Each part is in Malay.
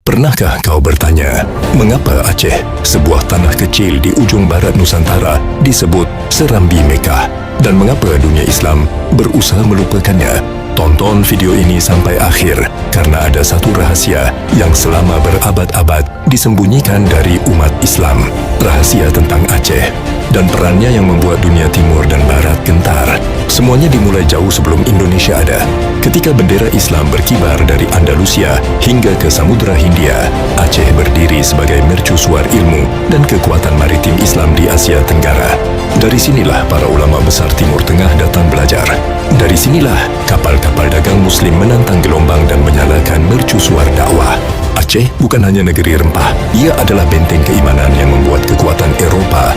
Pernahkah kau bertanya, mengapa Aceh, sebuah tanah kecil di ujung barat Nusantara, disebut Serambi Mekah? Dan mengapa dunia Islam berusaha melupakannya? Tonton video ini sampai akhir karena ada satu rahasia yang selama berabad-abad disembunyikan dari umat Islam. Rahasia tentang Aceh dan perannya yang membuat dunia timur dan barat gentar. Semuanya dimulai jauh sebelum Indonesia ada. Ketika bendera Islam berkibar dari Andalusia hingga ke Samudra Hindia, Aceh berdiri sebagai mercusuar ilmu dan kekuatan maritim Islam di Asia Tenggara. Dari sinilah para ulama besar Timur Tengah datang belajar. Dari sinilah kapal-kapal dagang Muslim menantang gelombang dan menyalakan mercusuar dakwah. Aceh bukan hanya negeri rempah, ia adalah benteng keimanan yang membuat kekuatan Eropah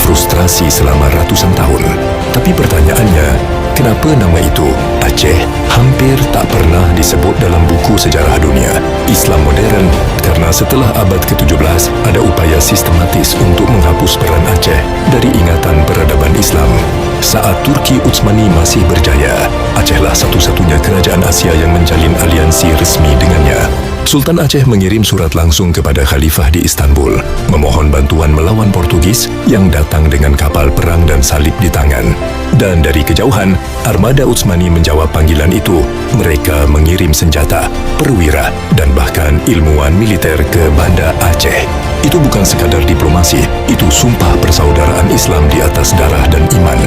frustrasi selama ratusan tahun. Tapi pertanyaannya, kenapa nama itu, Aceh, hampir tak pernah disebut dalam buku sejarah dunia Islam modern? Karena setelah abad ke-17, ada upaya sistematis untuk menghapus peran Aceh dari ingatan peradaban Islam. Saat Turki Utsmani masih berjaya, Acehlah satu-satunya kerajaan Asia yang menjalin aliansi resmi dengannya. Sultan Aceh mengirim surat langsung kepada Khalifah di Istanbul, memohon bantuan melawan Portugis yang datang dengan kapal perang dan salib di tangan. Dan dari kejauhan, armada Utsmani menjawab panggilan itu. Mereka mengirim senjata, perwira, dan bahkan ilmuwan militer ke Banda Aceh. Itu bukan sekadar diplomasi, itu sumpah persaudaraan Islam di atas darah dan iman.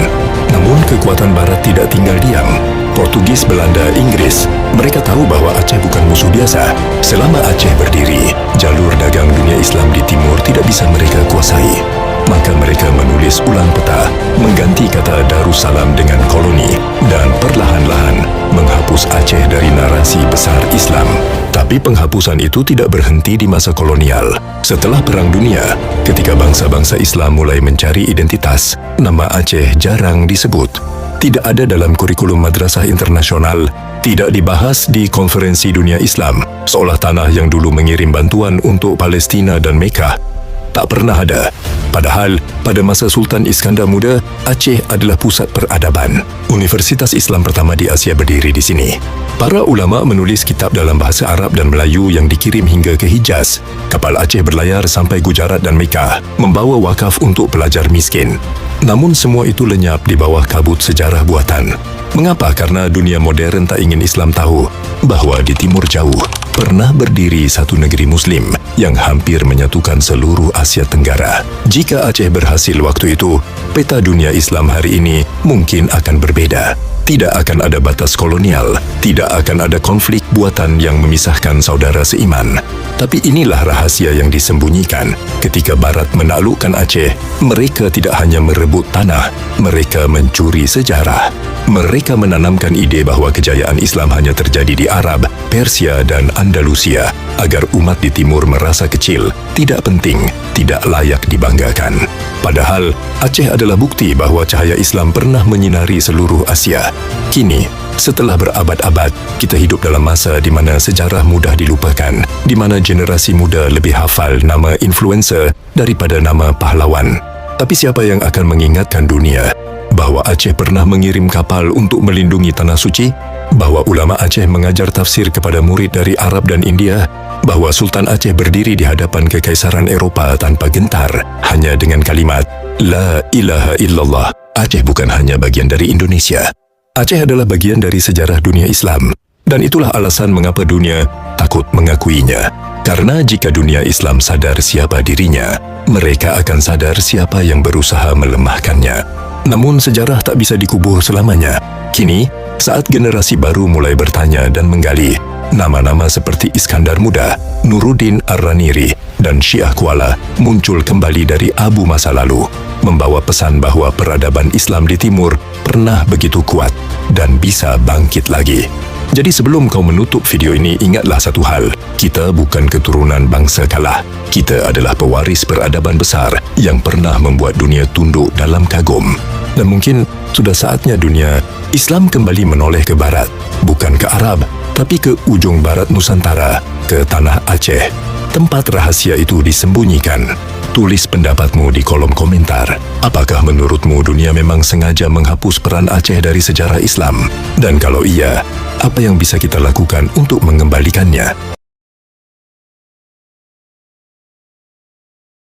Namun kekuatan Barat tidak tinggal diam. Portugis, Belanda, Inggris, mereka tahu bahwa Aceh bukan musuh biasa. Selama Aceh berdiri, jalur dagang dunia Islam di timur tidak bisa mereka kuasai. Maka mereka menulis ulang peta, mengganti kata Darussalam dengan koloni, dan perlahan-lahan menghapus Aceh dari narasi besar Islam. Tapi penghapusan itu tidak berhenti di masa kolonial. Setelah Perang Dunia, ketika bangsa-bangsa Islam mulai mencari identitas, nama Aceh jarang disebut. Tidak ada dalam kurikulum madrasah internasional, tidak dibahas di konferensi dunia Islam, seolah tanah yang dulu mengirim bantuan untuk Palestina dan Mekah. Tak pernah ada. Padahal, pada masa Sultan Iskandar Muda, Aceh adalah pusat peradaban. Universitas Islam pertama di Asia berdiri di sini. Para ulama menulis kitab dalam bahasa Arab dan Melayu yang dikirim hingga ke Hijaz. Kapal Aceh berlayar sampai Gujarat dan Mekah, membawa wakaf untuk pelajar miskin. Namun semua itu lenyap di bawah kabut sejarah buatan. Mengapa? Karena dunia modern tak ingin Islam tahu bahwa di timur jauh pernah berdiri satu negeri Muslim yang hampir menyatukan seluruh Asia Tenggara. Jika Aceh berhasil waktu itu, peta dunia Islam hari ini mungkin akan berbeda. Tidak akan ada batas kolonial, tidak akan ada konflik buatan yang memisahkan saudara seiman. Tapi inilah rahasia yang disembunyikan. Ketika Barat menaklukkan Aceh, mereka tidak hanya merebut tanah, mereka mencuri sejarah. Mereka menanamkan ide bahwa kejayaan Islam hanya terjadi di Arab, Persia dan Andalusia, agar umat di timur merasa kecil, tidak penting, tidak layak dibanggakan. Padahal, Aceh adalah bukti bahwa cahaya Islam pernah menyinari seluruh Asia. Kini, setelah berabad-abad, kita hidup dalam masa di mana sejarah mudah dilupakan, di mana generasi muda lebih hafal nama influencer daripada nama pahlawan. Tapi siapa yang akan mengingatkan dunia bahwa Aceh pernah mengirim kapal untuk melindungi tanah suci? Bahwa ulama Aceh mengajar tafsir kepada murid dari Arab dan India? Bahwa Sultan Aceh berdiri di hadapan kekaisaran Eropah tanpa gentar, hanya dengan kalimat, La ilaha illallah. Aceh bukan hanya bagian dari Indonesia. Aceh adalah bagian dari sejarah dunia Islam. Dan itulah alasan mengapa dunia takut mengakuinya. Karena jika dunia Islam sadar siapa dirinya, mereka akan sadar siapa yang berusaha melemahkannya. Namun sejarah tak bisa dikubur selamanya. Kini, saat generasi baru mulai bertanya dan menggali, nama-nama seperti Iskandar Muda, Nuruddin Ar-Raniri, dan Syiah Kuala muncul kembali dari abu masa lalu, membawa pesan bahwa peradaban Islam di timur pernah begitu kuat dan bisa bangkit lagi. Jadi sebelum kau menutup video ini, ingatlah satu hal. Kita bukan keturunan bangsa kalah. Kita adalah pewaris peradaban besar yang pernah membuat dunia tunduk dalam kagum. Dan mungkin sudah saatnya dunia Islam kembali menoleh ke barat. Bukan ke Arab, tapi ke ujung barat Nusantara, ke tanah Aceh. Tempat rahasia itu disembunyikan. Tulis pendapatmu di kolom komentar. Apakah menurutmu dunia memang sengaja menghapus peran Aceh dari sejarah Islam? Dan kalau iya, apa yang bisa kita lakukan untuk mengembalikannya?